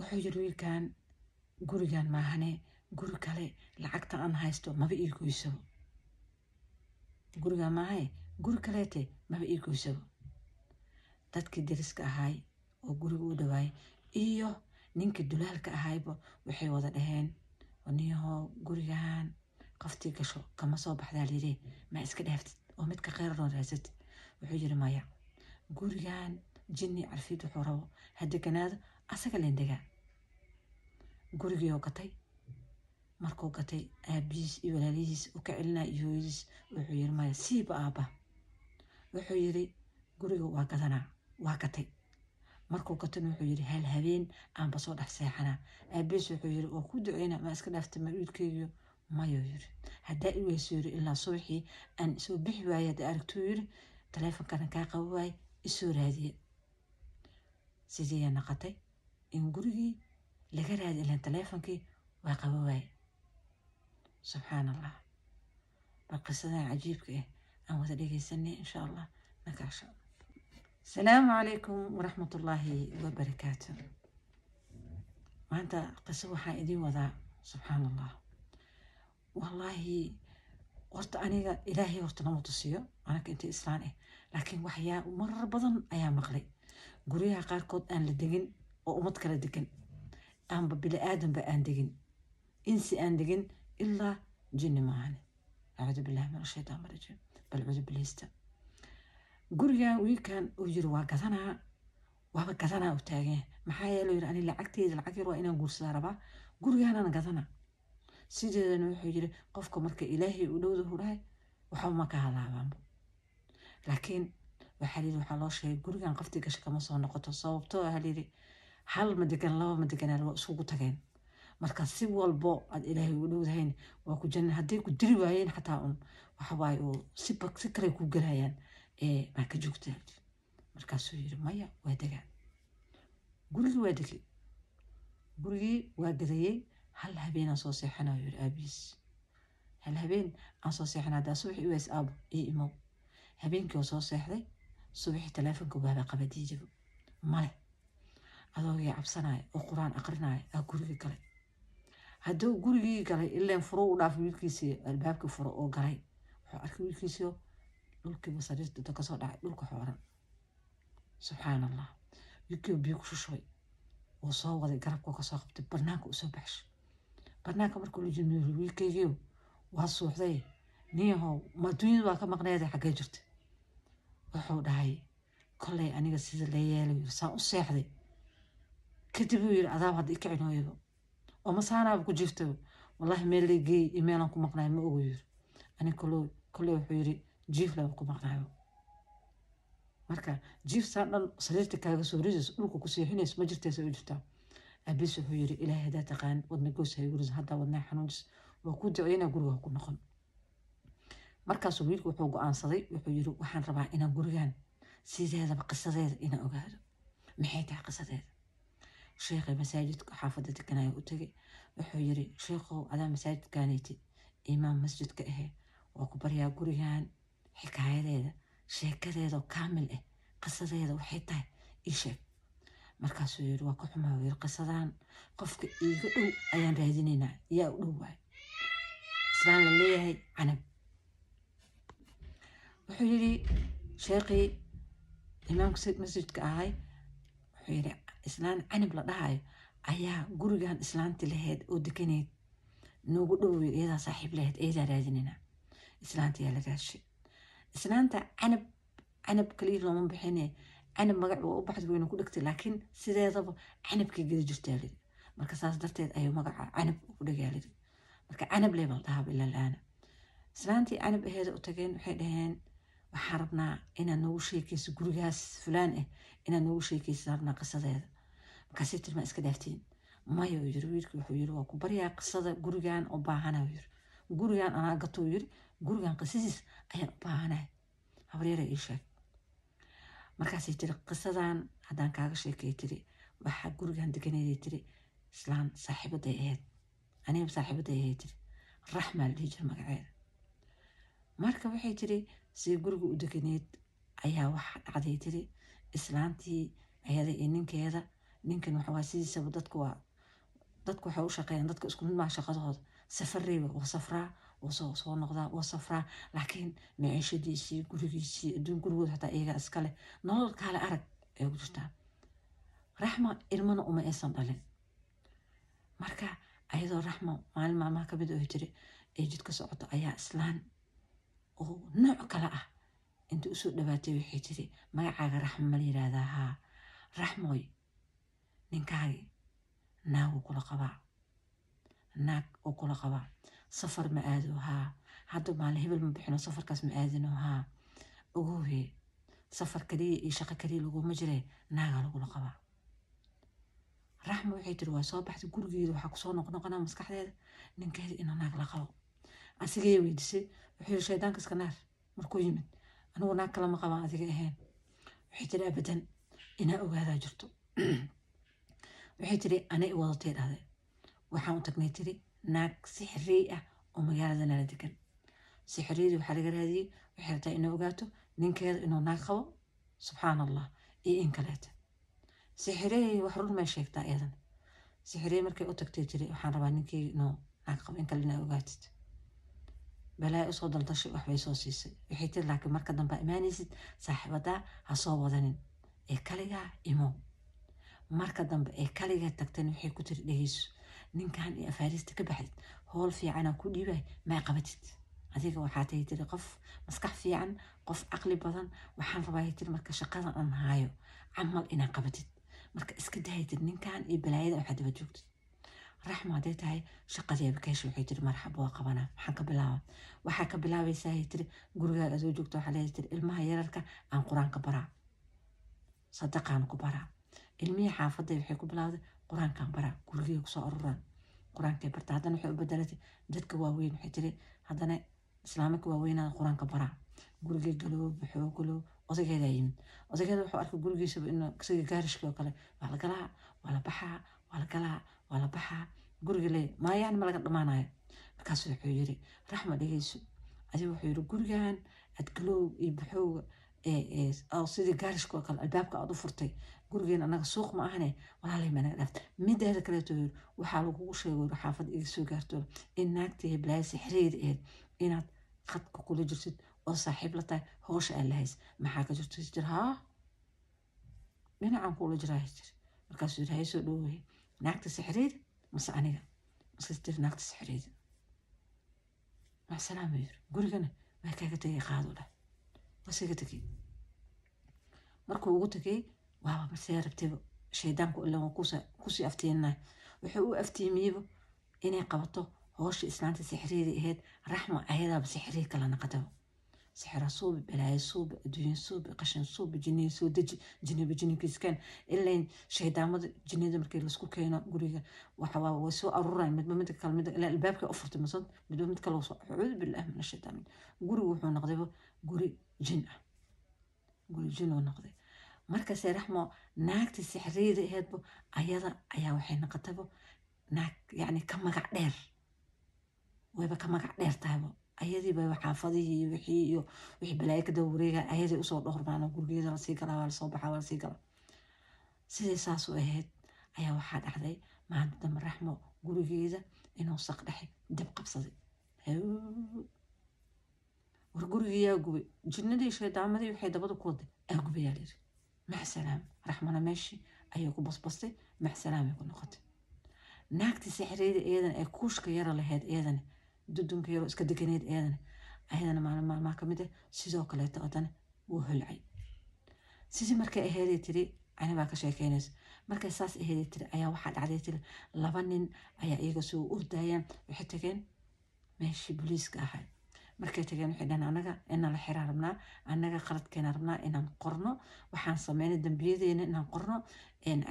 wuxuu yiri wiilkan gurigan maahane guri kale lacagta aan haysto maba ii goysabo gurigan maahay guri kaleete maba ii goysabo dadkii deriska ahaay oo guriga u dhawaay iyo ninkii dulaalka ahayba waxay wada dhaheen niyahow gurigan qoftii gasho kama soo baxdaa layidhi ma iska dhaaftid oo midka kheyr loo raasatid wuxuu yiri maya gurigan jinni carfid wuxuu rabo hadeganaado asaga lendegaa gurigii oo gatay markuu gatay aabihiis iyo walaalihiis u ka celinaa iyo hooyadiis wuxuu yiri maya siiba aabba wuxuu yiri guriga waa gadanaa waa gatay markuu gatana wuxuu yiri hal habeen aanba soo dhex seexanaa aabihiis wuxuu yiri oo ku duceyna ma iska dhaaftay ma wiilkeygiyo mayo yiri haddaa i weyso yiri ilaa subaxii aan soo bixi waayay hadda aragtuu yiri taleefonkana kaa qabo waay isoo raadiye sidii naqatay in gurigii laga raadi ilaan taleefonkii waa qabo waay subxaan allah bal qisadan cajiibka ah aan wada dhegeysanay insha allah nakaasha السلام عليكم ورحمة الله وبركاته وأنت قصة حائدي وذا سبحان الله والله ورت أنا إلهي ورت نمط السيو أنا كنت إسلامي لكن وحيا مرة بضن أيام مغلي قريها قاركود أن لدقن وأمتك لدقن أم بلا آدم بأن دقن إنسي أن دقن إلا جن معاني أعوذ بالله من الشيطان الرجيم بل أعوذ بالله gurigan wiilkan uu yiri waa gadanaa waaba gadanaa u taageen maxaa yeelay yiri ani lacagteeda lacag yar waa inaan guursadaa rabaa gurigaanana gadanaa sideedana wuxuu yiri qofka marka ilaahay u dhowdo huraay waxa ma ka halaabaanbo laakiin waxaa loo sheegay gurigan qoftii gashay kama soo noqoto sababtoo ah yiri hal ma degan laba ma degan waa isugu tageen marka si walbo aad ilaahay u dhowdahayn waa ku janna haddii ku diri waayeen xataa waxa waay oo si kale ku galayaan ما كجوكت مركزو يري مايا وادقا قولي وادقي هل هبين أصوصي حنا يري أبيس هل هبين أصوصي حنا دا صبح يويس أب إيمو هبين كي أصوصي حدي صبح تلافن كوبابا قبدي جبو مالي هذا هي عبسناي وقرآن أقرناي أقولي قلي هدو قولي قلي إلا انفرو لا في ويلكيسي الباب كفرو أو قلي أركي ويلكيسيو dhulkii basariirta ka soo dhacay dhulka xooran subxaan allah wiilkii biyo ku shushay oo soo waday garabka ka soo qabtay barnaanka u soo baxshay barnaanka markuu la jimiyay wiilkeygiiyo waa suuxday niyahow ma dunyadu waa ka maqneeday xaggee jirtay wuxuu dhahay kollay aniga sida la yeelay saan u seexday kadib uu yiri adaab hadda i kicinooyaba oo masaanaaba ku jiiftay wallahi meel leegay imeelan ku maqnaay ma ogu yiri ani kollay wuxuu yiri jiif la ku maqnaayo marka jiif saadan sariirta kaaga soo ridayso dhulka ku seexinayso ma jirtay soo jirtaa abis wuxuu yiri ilaahay hadaa taqaan wadna goos hay guriga hadda wadna xanuunis waa ku duceeyna guriga ku noqon markaas wiilku wuxuu go'aansaday wuxuu yiri waxaan rabaa inaan gurigan sideedaba qisadeeda inaan ogaado maxay tahay qisadeeda sheekhay masaajidka xaafadda deganaya u tagay wuxuu yiri sheekhow adaa masaajidkaanaytid imaam masjidka ah waa ku baryaa gurigan xikaayadeeda sheekadeeda kaamil ah qisadeeda waxay tahay ii sheeg markaasuu yiri waa ku xumaa yiri qisadan qofka iiga dhow ayaan raadinaynaa yaa u dhow waay islaan la leeyahay canab wuxuu yiri sheekii imaamka masjidka ahay wuxuu yiri islaan canab la dhahayo ayaa gurigan islaanti lahayd oo deganeed noogu dhow iyadaa saaxiib lahayd iyadaa raadinaynaa islaanta yaa la raashay islaanta canab kaliya looma bixine canab magac waa u baxd weynu ku dhigtay laakiin sideedaba canabkay geli jirtaa lidi marka saas darteed ayuu magaca canab ugu dhigaa lidi marka canab leebal dhahaba ilaa la-aana islaantii canab aheeda u tageen waxay dhaheen waxaan rabnaa inaad noogu sheekayso gurigaas fulaan ah inaad noogu sheekayso rabnaa qisadeeda markaasay tirmaa iska dhaaftiin maya uu yiri wiilkii wuxuu yiri waa ku baryaa qisada gurigan u baahana uu yiri gurigan anaa gato uu yiri gurigan qisadiis ayaan u baahanahay habaryara ii sheeg markaasay tiri qisadan haddaan kaaga sheekay tiri waxaa gurigan deganeeday tiri islaan saaxiibaday ahayd aniga saaxiibaday ahayd tiri raxmaa la dhihi jira magaceeda marka waxay tiri si guriga u deganeed ayaa waxa dhacday tiri islaantii ayada iyo ninkeeda ninkan waxa waa sidiisaba dadku waxay u shaqeeyaan dadka isku mid maa shaqadooda safareyba waa safraa waa soo noqdaa waa safraa laakiin maciishadiisii gurigiisii adduun gurigooda xataa iyaga iskale nolol kaale arag ay ku jirtaa raxma ilmana uma aysan dhalin marka ayadoo raxma maalin maalmaha ka mid oo tiri ee jidka socoto ayaa islaan oo nooc kale ah inta usoo dhawaatay waxay tiri magacaaga raxma ma la yidhaahdaa haa raxmoy ninkaagi naag uu kula qabaa safar ma aado haa hadda maalin hebel ma bixino safarkaas ma aadino haa ogowhe safar kaliya iyo shaqo kaliya laguma jire naagaa lagula qabaa raxma waxay tiri waa soo baxday gurigeeda waxaa kusoo noqnoqonaa maskaxdeeda ninkeeda inuu naag la qabo asigay weydiisay wuxuu yiri shaydaanka iska naar markuu yimid anigu naag kalama qabaan adiga ahayn waxay tiri abadan inaa ogaadaa jirto waxay tiri anay wadatay dhahday waxaan u tagnay tiri naag sixirey ah oo magaalada nala degan sixireydi waxaa laga raadiyey waxay rabtaa inay ogaato ninkeeda inuu naag qabo subxaan allah iyo in kaleeta sixirey wax run may sheegtaa iyadan sixirey markay u tagtay tiri waxaan rabaa ninkeyga inuu naag qabo in kale inaa ogaatid balaa usoo daldashay waxbay soo siisay waxay tiri laakiin marka dambe imaanaysid saaxiibadaa ha soo wadanin ee kaligaa imow marka dambe ee kaligaa tagtan waxay ku tiri dhegeyso ninkan iyo afaariista ka baxdid howl fiicanaa ku dhiibay maa qabatid adiga waxaa tahay tiri qof maskax fiican qof caqli badan waxaan rabaa tiri marka shaqadan aan haayo camal inaa qabatid marka iska dahay tiri ninkan iyo balaayada waxaa daba joogtid raxma hadday tahay shaqadii abkeesha waxay tiri marxaba waa qabanaa maxaan ka bilaaba waxaa ka bilaabaysaa tiri gurigaada adoo joogto waxaa leedahay tiri ilmaha yararka aan qur-aanka baraa sadaqaan ku baraa ilmihii xaafadday waxay ku bilaawday qur-aankaan baraa gurigeeda kusoo aruraan qur-aankay barta haddana waxay u bedelatay dadka waaweyn waxay tiri haddana islaamika waaweynaa qur-aanka baraa gurigee galoob waxoo galoob odageedaa yimid odageeda wuxuu arkay gurigiisaba in isaga gaarishkii oo kale waa la galaa waa la baxaa waa la galaa waa la baxaa guriga leey maayaan ma laga dhamaanayo markaas wuxuu yiri raxma dhegeyso adiga wuxuu yiri gurigan ad galoob iyo baxooga sidii gaarishka oo kale albaabka aad u furtay gurigeen anaga suuq ma ahane walaalay ma naga dhaaftay mideeda kaleeto yiri waxaa lagugu sheegay xaafad iga soo gaarto in naagtii heblaaysi xiriir eed inaad khadka kula jirtid oo saaxiib la tahay howsha aan lahays maxaa ka jirto jir haa dhinacaan kula jiraa jir markaasuu yiri haysoo dhowey naagta sixiriid mase aniga mase tir naagta sixiriid macasalaama yiri gurigana waa kaaga tagay qaado dhah wasiga tagay markuu ugu tagay waaba masee rabtayba shaydaanku ilan kusii aftiinay wuxuu u aftiimiyeyba inay qabato howsha islaanta sixiriida ahayd raxma ayadaaba sixiriid kala naqataba sixira suubi balaayo suubi adduunye suubi qashin suubi jiniye soo deji jiniba jininkiiskan ilain shaydaamada jinida markii laisku keeno guriga waxawaa way soo arurayn midba midka kale mid ilaa albaabka u furtay masad midba mid kale soo acuudu billah min ashaytaan gurigu wuxuu noqdayba guri jin ah guri jin oo noqday markaas raxmo naagta sixiriida ahaydba ayada ayaa waxay noqotayba naag yacni ka magac dheer wayba ka magac dheer tahayba ayadiiba xaafadihii wixii balaayo ka daba wareega ayaday usoo dhowrmaan gurigeeda lasii galaa waa lasoo baxaa waa lasii galaa sidii saas u ahayd ayaa waxaa dhacday maalinta dambe raxmo gurigeeda inuu saq dhexe dab qabsaday war gurigiyaa gubay jinnadii shaydaamadii waxay dabada ku waday aa gubayaa layiri maxsalaam raxmana meeshii ayay ku basbastay maxsalaamay ku noqotay naagtii sixireyda eedan ee kuushka yara lahayd eedan dudunka yaroo iska deganeed eedan ayadana maalin maalmaha ka mid ah sidoo kaleeto haddana wuu holcay sidii markay aheeday tiri anibaa ka sheekeynaysa markay saas aheeday tiri ayaa waxaa dhacday tiri laba nin ayaa iyaga soo urdayaan waxay tageen meeshii booliiska ahay markay tageen waxay dhahan anaga inaan la xiraa rabnaa anaga qaladkeena rabnaa inaan qorno waxaan sameynay dambiyadeena inaan qorno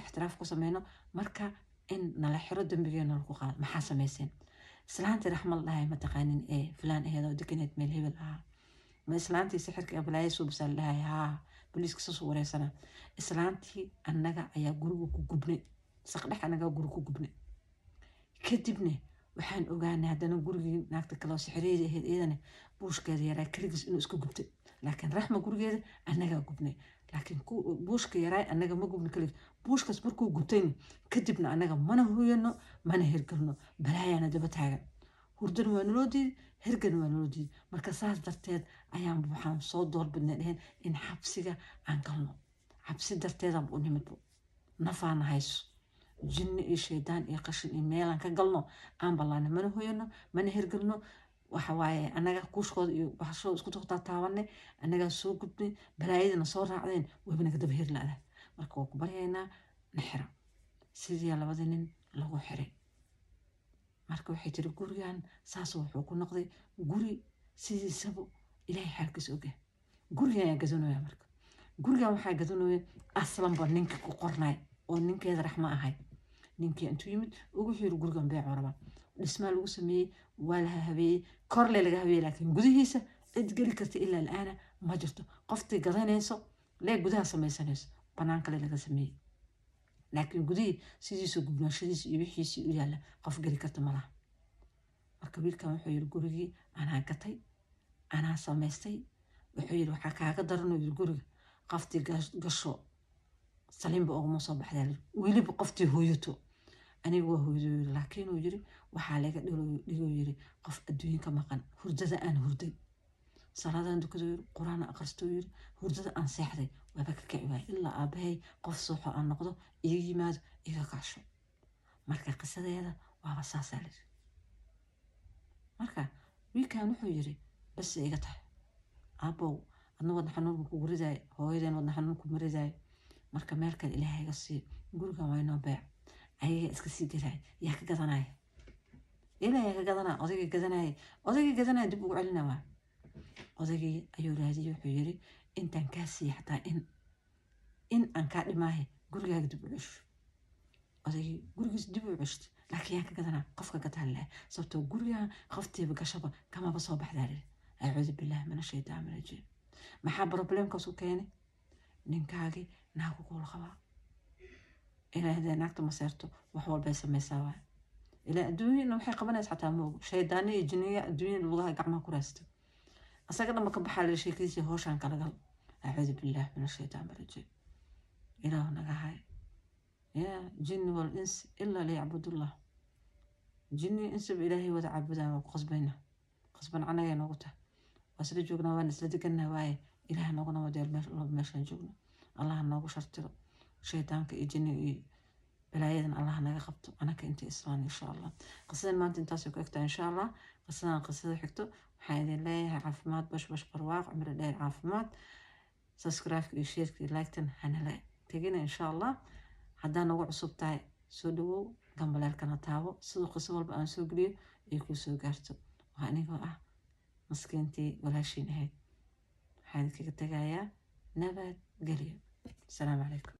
ixtiraaf ku sameyno marka in nala xiro dambigeena lagu qaado maxaa sameyseen islaantii raxmal dhahay mataqaanin ee filaan aheedoo deganeed meel hebel ahaa ma islaantii sixirka balaayo soo basaal dhahay haa booliiska soo wareysana islaantii annaga ayaa guriga ku gubnay saqdhex annagaa guriga ku gubnay kadibna waxaan ogaanay haddana gurigii naagta kaloo sixireyda ahayd iyadana buushkeeda yaraa keligiis inuu iska gubtay laakiin raxma gurigeeda annagaa gubnay laakiin buushka yaraa annaga ma gubno kaliya buushkaas markuu gubtayna kadibna annaga mana hooyano mana hirgalno balaayaana daba taagan hurdana waa naloo diiday hirgana waa naloo diiday marka saas darteed ayaan waxaan soo doorbidnay dheheen in xabsiga aan galno xabsi darteedaan u nimidbo nafaana hayso jinni iyo shaydaan iyo qashin iyo meelaan ka galno aan ballaana mana hooyano mana hirgalno waxa waaye annaga kuushkooda iyo waxashooda isku taabanay annagaa soo gudbnay balaayadana soo raacdeen wayba naga daba hir la-daan marka waa ku baryaynaa na xira sidii labadii nin lagu xiray marka waxay tiri gurigan saas wuxuu ku noqday guri sidiisaba ilaahay xaalkiisa ogaa gurigan ayaa gadanooya marka gurigan waxaa gadanooya aslanba ninka ku qornay oo ninkeeda raxma ahay ninkii intuu yimid ugu xiru gurigan beecoo rabaa dhismaa lagu sameeyey waa laha habeeyey korle laga habeeyey laakiin gudihiisa cid geli karta ilaa la-aana ma jirto qoftii gadanayso lee gudaha samaysanayso banaan kale laga sameeyey laakiin gudihii sidiisu gubnaashadiisa iyo wixiisii u yaalla qof geli karta malaha marka wiilkan wuxuu yiri gurigii anaa gatay anaa samaystay wuxuu yiri waxaa kaaga daranoo yiri guriga qoftii gasho saliinba oguma soo baxdaa weliba qoftii hooyato aniga waa hooyado yiri laakiin uu yiri waxaa laga dhigoo yiri qof adduunka maqan hurdada aan hurday salaadaan dukado yiri quraan akhristo yiri hurdada aan seexday waaba ka kici waay ilaa aabahay qof suuxo aan noqdo iga yimaado iga kacsho marka qisadeeda waaba saasaa liri marka wiilkan wuxuu yiri bas iga tahay aabow adna wadna xanuunka kugu ridaay hooyadeen wadna xanuunka kuma ridaay marka meel kale ilaahay iga sii gurigan waa inoo beec ayaga iska sii gadaay yaa ka gadanaya ilaa yaa ka gadanaa odaygii gadanaya dib ugu celina waa odaygii ayuu raadiyey wuxuu yiri intaan kaa siiya xataa in aan kaa dhimaahay gurigaaga dib u cesho odaygii gurigiis dib u ceshtay laakiin yaa ka gadanaa qofka gataan laha sababtoo gurigan qoftiiba gashaba kamaba soo baxdaa leh acuudu billahi min ashaytaan rajiim maxaa problemkaas u keenay ninkaagii naagu kuula qabaa ilaa hadee naagta maseerto wax walbay samaysaa waay ilaa adduunyana waxay qabanaysa xataa moogo shaydaani iyo jinniya adduunyada lugaha gacmaha ku raastay asaga dhanba ka baxaa la sheekadiisii hooshaan kala gal acuudu billahi min ashaytaan rajiim ilaahu naga hay يا جن والإنس إلا ليعبدوا الله جني إنس بإلهي وتعبدنا وقصبنا قصبا عنا يا نوقته وسل جوجنا ونسل دقنا واي إله نوقنا ودير مشان جوجنا الله نوق شرطه شيطانك يجني بلايدن الله نجا خبطه أنا كنت إسلام إن شاء الله قصدنا ما أنت تاسك أكتر إن شاء الله قصدنا حكته حيدي الله عافمات بش برواق عمر الله عافمات سبسكرايب وشير لايكتن هنلا تجينا إن شاء الله haddaan ugu cusub tahay soo dhawow gambaleelkana taabo sidoo qiso walba aan soo geliyo ay kuu soo gaarto waa anigoo ah maskiintii walaashiin ahayd waxaan idinkaga tegayaa nabad geliyo asalaamu calaykum